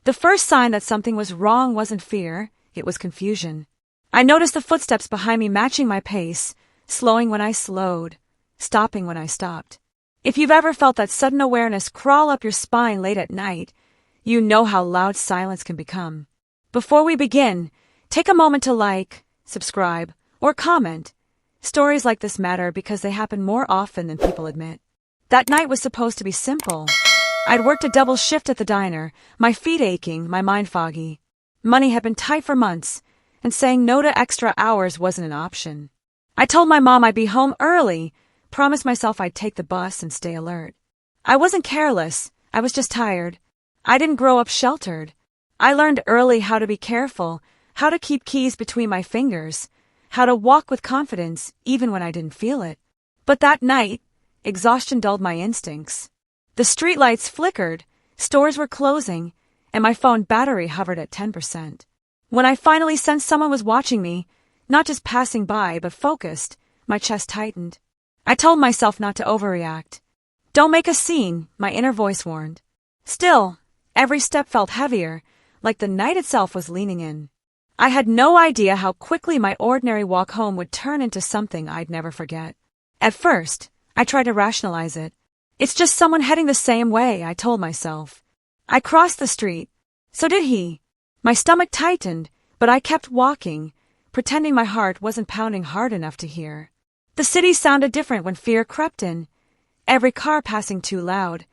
The first sign that something was wrong wasn't fear, it was confusion. I noticed the footsteps behind me matching my pace, slowing when I slowed, stopping when I stopped. If you've ever felt that sudden awareness crawl up your spine late at night, you know how loud silence can become. Before we begin, take a moment to like, subscribe, or comment. Stories like this matter because they happen more often than people admit. That night was supposed to be simple. I'd worked a double shift at the diner, my feet aching, my mind foggy. Money had been tight for months, and saying no to extra hours wasn't an option. I told my mom I'd be home early, promised myself I'd take the bus and stay alert. I wasn't careless, I was just tired. I didn't grow up sheltered. I learned early how to be careful, how to keep keys between my fingers, how to walk with confidence even when I didn't feel it. But that night, exhaustion dulled my instincts. The streetlights flickered, stores were closing, and my phone battery hovered at 10%. When I finally sensed someone was watching me, not just passing by but focused, my chest tightened. I told myself not to overreact. Don't make a scene, my inner voice warned. Still, every step felt heavier, like the night itself was leaning in. I had no idea how quickly my ordinary walk home would turn into something I'd never forget. At first, I tried to rationalize it. It's just someone heading the same way, I told myself. I crossed the street. So did he. My stomach tightened, but I kept walking, pretending my heart wasn't pounding hard enough to hear. The city sounded different when fear crept in. Every car passing too loud,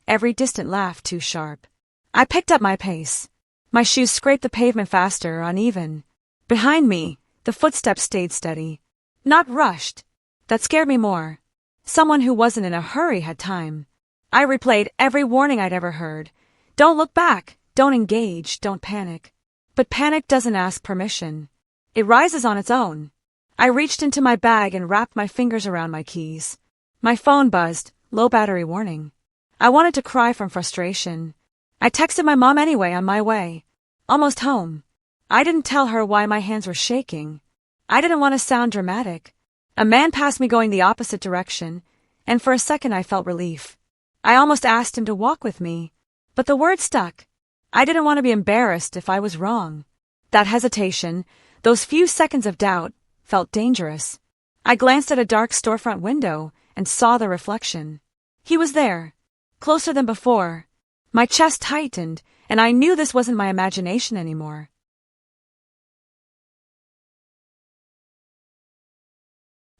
every distant laugh too sharp. I picked up my pace. My shoes scraped the pavement faster, uneven. Behind me, the footsteps stayed steady. Not rushed. That scared me more. Someone who wasn't in a hurry had time. I replayed every warning I'd ever heard. Don't look back, don't engage, don't panic. But panic doesn't ask permission. It rises on its own. I reached into my bag and wrapped my fingers around my keys. My phone buzzed, low battery warning. I wanted to cry from frustration. I texted my mom anyway on my way. Almost home. I didn't tell her why my hands were shaking. I didn't want to sound dramatic. A man passed me going the opposite direction, and for a second I felt relief. I almost asked him to walk with me, but the word stuck. I didn't want to be embarrassed if I was wrong. That hesitation, those few seconds of doubt, felt dangerous. I glanced at a dark storefront window and saw the reflection. He was there, closer than before. My chest tightened, and I knew this wasn't my imagination anymore.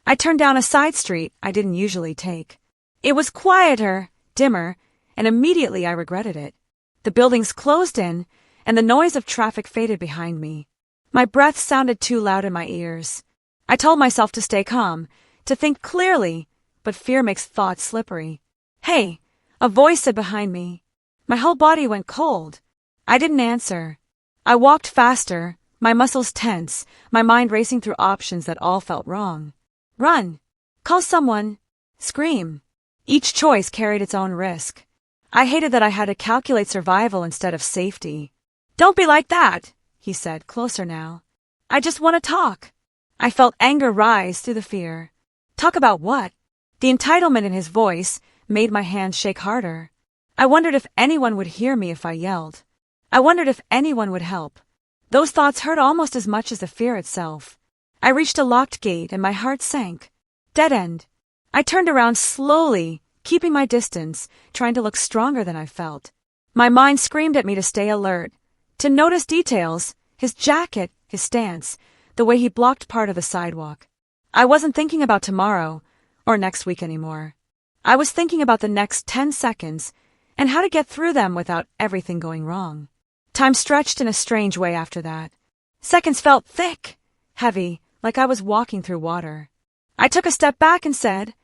I turned down a side street I didn't usually take. It was quieter, dimmer, and immediately I regretted it. The buildings closed in, and the noise of traffic faded behind me. My breath sounded too loud in my ears. I told myself to stay calm, to think clearly, but fear makes thoughts slippery. Hey, a voice said behind me. My whole body went cold. I didn't answer. I walked faster, my muscles tense, my mind racing through options that all felt wrong. Run. Call someone. Scream. Each choice carried its own risk. I hated that I had to calculate survival instead of safety. Don't be like that, he said, closer now. I just want to talk. I felt anger rise through the fear. Talk about what? The entitlement in his voice made my hands shake harder. I wondered if anyone would hear me if I yelled. I wondered if anyone would help. Those thoughts hurt almost as much as the fear itself. I reached a locked gate and my heart sank. Dead end. I turned around slowly, keeping my distance, trying to look stronger than I felt. My mind screamed at me to stay alert, to notice details, his jacket, his stance, the way he blocked part of the sidewalk. I wasn't thinking about tomorrow or next week anymore. I was thinking about the next 10 seconds and how to get through them without everything going wrong. Time stretched in a strange way after that. Seconds felt thick, heavy, like I was walking through water. I took a step back and said,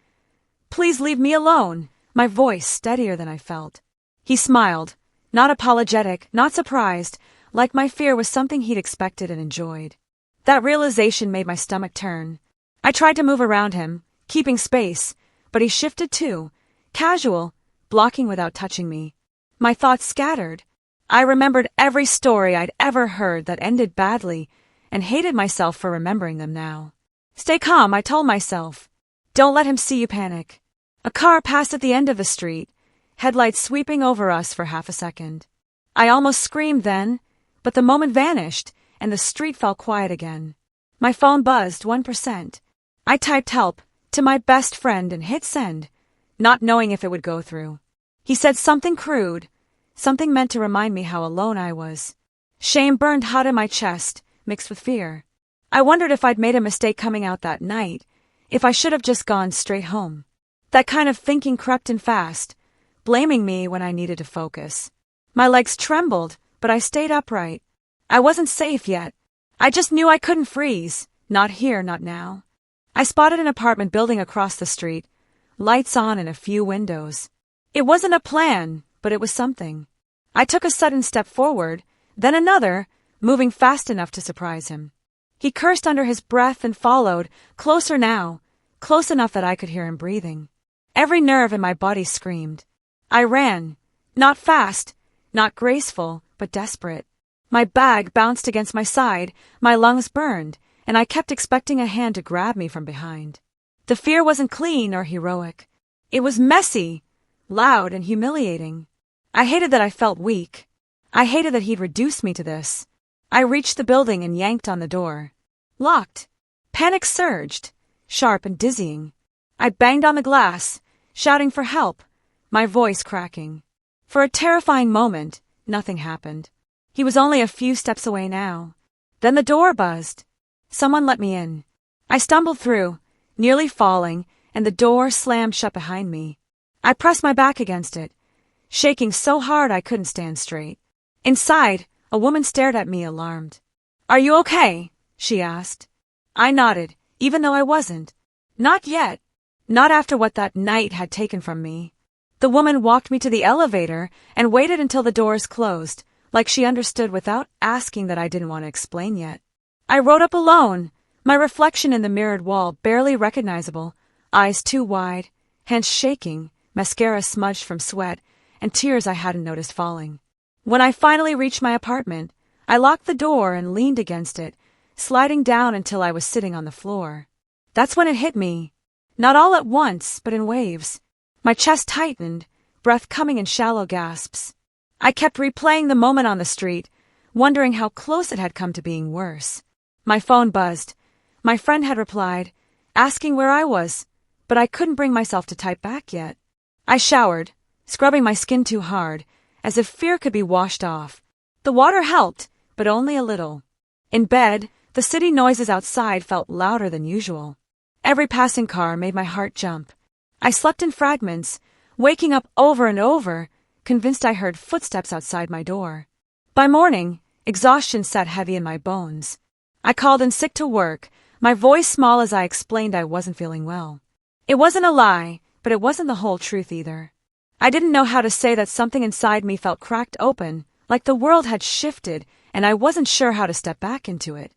"Please leave me alone," my voice steadier than I felt. He smiled, not apologetic, not surprised, like my fear was something he'd expected and enjoyed. That realization made my stomach turn. I tried to move around him, keeping space, but he shifted too, casual, blocking without touching me. My thoughts scattered. I remembered every story I'd ever heard that ended badly and hated myself for remembering them now. Stay calm, I told myself. Don't let him see you panic. A car passed at the end of the street, headlights sweeping over us for half a second. I almost screamed then, but the moment vanished, and the street fell quiet again. My phone buzzed 1%. I typed help to my best friend and hit send, not knowing if it would go through. He said something crude, something meant to remind me how alone I was. Shame burned hot in my chest, mixed with fear. I wondered if I'd made a mistake coming out that night, if I should have just gone straight home. That kind of thinking crept in fast, blaming me when I needed to focus. My legs trembled, but I stayed upright. I wasn't safe yet. I just knew I couldn't freeze. Not here, not now. I spotted an apartment building across the street, lights on and a few windows. It wasn't a plan, but it was something. I took a sudden step forward, then another, moving fast enough to surprise him. He cursed under his breath and followed, closer now, close enough that I could hear him breathing. Every nerve in my body screamed. I ran, not fast, not graceful, but desperate. My bag bounced against my side, my lungs burned, and I kept expecting a hand to grab me from behind. The fear wasn't clean or heroic. It was messy, loud, and humiliating. I hated that I felt weak. I hated that he'd reduced me to this. I reached the building and yanked on the door. Locked. Panic surged, sharp and dizzying. I banged on the glass, shouting for help, my voice cracking. For a terrifying moment, nothing happened. He was only a few steps away now. Then the door buzzed. Someone let me in. I stumbled through, nearly falling, and the door slammed shut behind me. I pressed my back against it, shaking so hard I couldn't stand straight. Inside, a woman stared at me, alarmed. "Are you okay?" she asked. I nodded, even though I wasn't. Not yet. Not after what that night had taken from me. The woman walked me to the elevator and waited until the doors closed, like she understood without asking that I didn't want to explain yet. I rode up alone, my reflection in the mirrored wall barely recognizable, eyes too wide, hands shaking, mascara smudged from sweat, and tears I hadn't noticed falling. When I finally reached my apartment, I locked the door and leaned against it, sliding down until I was sitting on the floor. That's when it hit me. Not all at once, but in waves. My chest tightened, breath coming in shallow gasps. I kept replaying the moment on the street, wondering how close it had come to being worse. My phone buzzed. My friend had replied, asking where I was, but I couldn't bring myself to type back yet. I showered, scrubbing my skin too hard, as if fear could be washed off. The water helped, but only a little. In bed, the city noises outside felt louder than usual. Every passing car made my heart jump. I slept in fragments, waking up over and over, convinced I heard footsteps outside my door. By morning, exhaustion sat heavy in my bones. I called in sick to work, my voice small as I explained I wasn't feeling well. It wasn't a lie, but it wasn't the whole truth either. I didn't know how to say that something inside me felt cracked open, like the world had shifted, and I wasn't sure how to step back into it.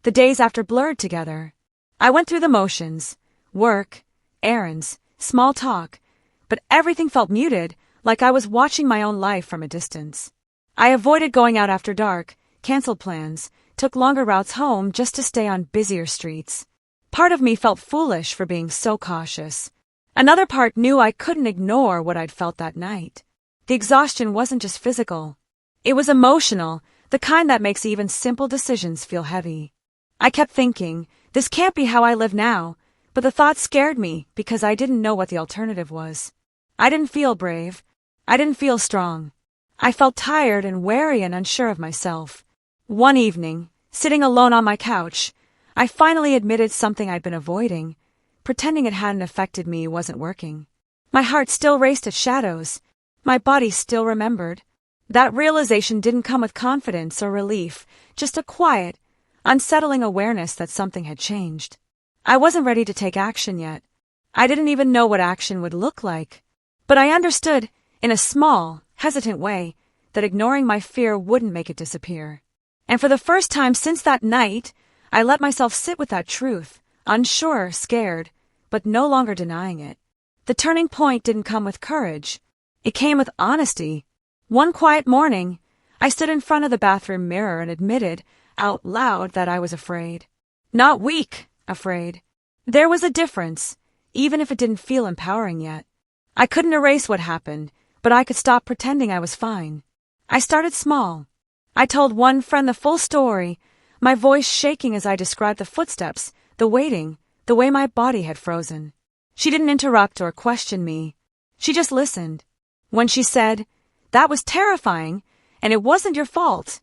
The days after blurred together. I went through the motions, work, errands, small talk, but everything felt muted, like I was watching my own life from a distance. I avoided going out after dark, canceled plans, took longer routes home just to stay on busier streets. Part of me felt foolish for being so cautious. Another part knew I couldn't ignore what I'd felt that night. The exhaustion wasn't just physical. It was emotional, the kind that makes even simple decisions feel heavy. I kept thinking, this can't be how I live now, but the thought scared me because I didn't know what the alternative was. I didn't feel brave. I didn't feel strong. I felt tired and wary and unsure of myself. One evening, sitting alone on my couch, I finally admitted something I'd been avoiding. Pretending it hadn't affected me wasn't working. My heart still raced at shadows. My body still remembered. That realization didn't come with confidence or relief, just a quiet, unsettling awareness that something had changed. I wasn't ready to take action yet. I didn't even know what action would look like. But I understood, in a small, hesitant way, that ignoring my fear wouldn't make it disappear. And for the first time since that night, I let myself sit with that truth, unsure, scared, but no longer denying it. The turning point didn't come with courage. It came with honesty. One quiet morning, I stood in front of the bathroom mirror and admitted, out loud, that I was afraid. Not weak, afraid. There was a difference, even if it didn't feel empowering yet. I couldn't erase what happened, but I could stop pretending I was fine. I started small. I told one friend the full story, my voice shaking as I described the footsteps, the waiting, the way my body had frozen. She didn't interrupt or question me. She just listened. When she said, "That was terrifying, and it wasn't your fault,"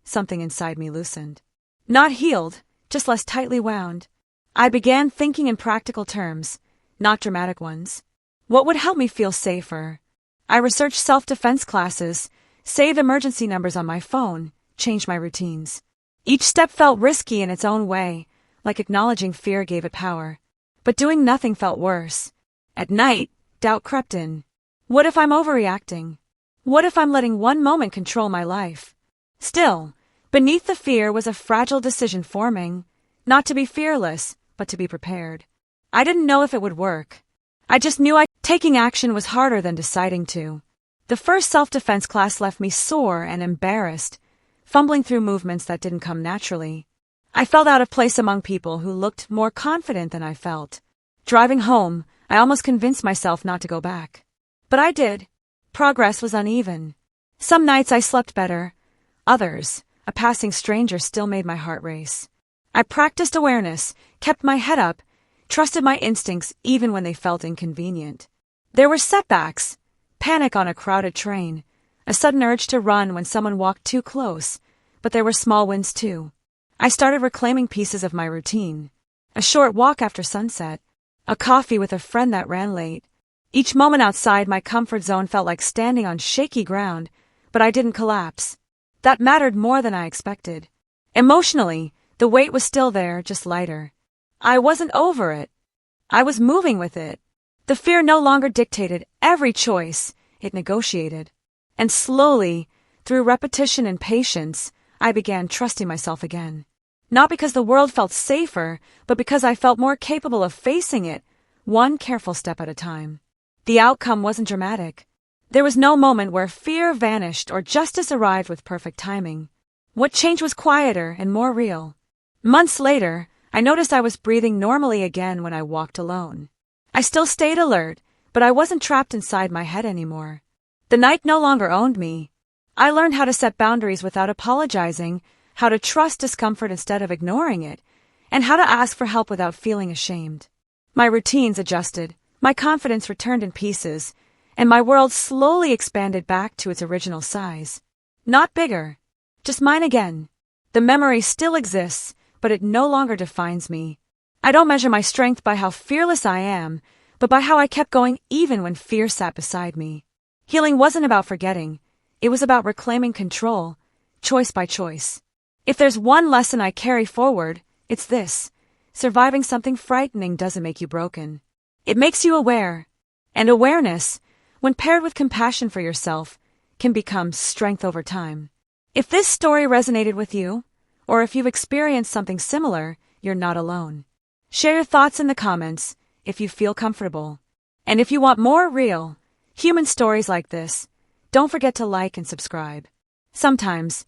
something inside me loosened. Not healed, just less tightly wound. I began thinking in practical terms, not dramatic ones. What would help me feel safer? I researched self-defense classes, saved emergency numbers on my phone, changed my routines. Each step felt risky in its own way, like acknowledging fear gave it power. But doing nothing felt worse. At night, doubt crept in. What if I'm overreacting? What if I'm letting one moment control my life? Still, beneath the fear was a fragile decision forming, not to be fearless, but to be prepared. I didn't know if it would work. I just knew taking action was harder than deciding to. The first self-defense class left me sore and embarrassed, fumbling through movements that didn't come naturally. I felt out of place among people who looked more confident than I felt. Driving home, I almost convinced myself not to go back. But I did. Progress was uneven. Some nights I slept better. Others, a passing stranger still made my heart race. I practiced awareness, kept my head up, trusted my instincts even when they felt inconvenient. There were setbacks, panic on a crowded train, a sudden urge to run when someone walked too close, but there were small wins too. I started reclaiming pieces of my routine. A short walk after sunset, a coffee with a friend that ran late. Each moment outside my comfort zone felt like standing on shaky ground, but I didn't collapse. That mattered more than I expected. Emotionally, the weight was still there, just lighter. I wasn't over it. I was moving with it. The fear no longer dictated every choice, it negotiated. And slowly, through repetition and patience, I began trusting myself again. Not because the world felt safer, but because I felt more capable of facing it, one careful step at a time. The outcome wasn't dramatic. There was no moment where fear vanished or justice arrived with perfect timing. What changed was quieter and more real. Months later, I noticed I was breathing normally again when I walked alone. I still stayed alert, but I wasn't trapped inside my head anymore. The night no longer owned me. I learned how to set boundaries without apologizing, how to trust discomfort instead of ignoring it, and how to ask for help without feeling ashamed. My routines adjusted, my confidence returned in pieces, and my world slowly expanded back to its original size. Not bigger, just mine again. The memory still exists, but it no longer defines me. I don't measure my strength by how fearless I am, but by how I kept going even when fear sat beside me. Healing wasn't about forgetting. It was about reclaiming control, choice by choice. If there's one lesson I carry forward, it's this. Surviving something frightening doesn't make you broken. It makes you aware. And awareness, when paired with compassion for yourself, can become strength over time. If this story resonated with you, or if you've experienced something similar, you're not alone. Share your thoughts in the comments if you feel comfortable. And if you want more real, human stories like this, don't forget to like and subscribe. Sometimes,